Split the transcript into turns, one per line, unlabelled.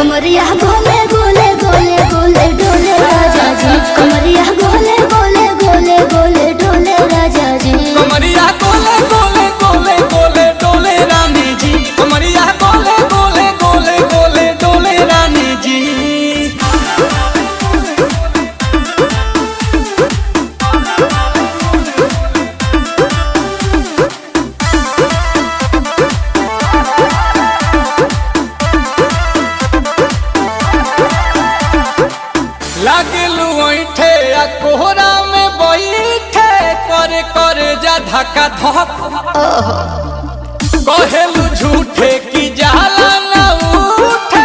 कमरिया गोले गोले गोले गोले डोले राजा जी, कमरिया गोले गोले गोले गोले डोले राजा जी,
कमरिया गोले गोले गोले गोले डोले रानी जी, कमरिया गोले गोले गोले गोले डोले रानी जी। लागलू ऐठे आ कोहरा में बैठे करे करे जा धक्का धक, कहेलू झूठे की जाला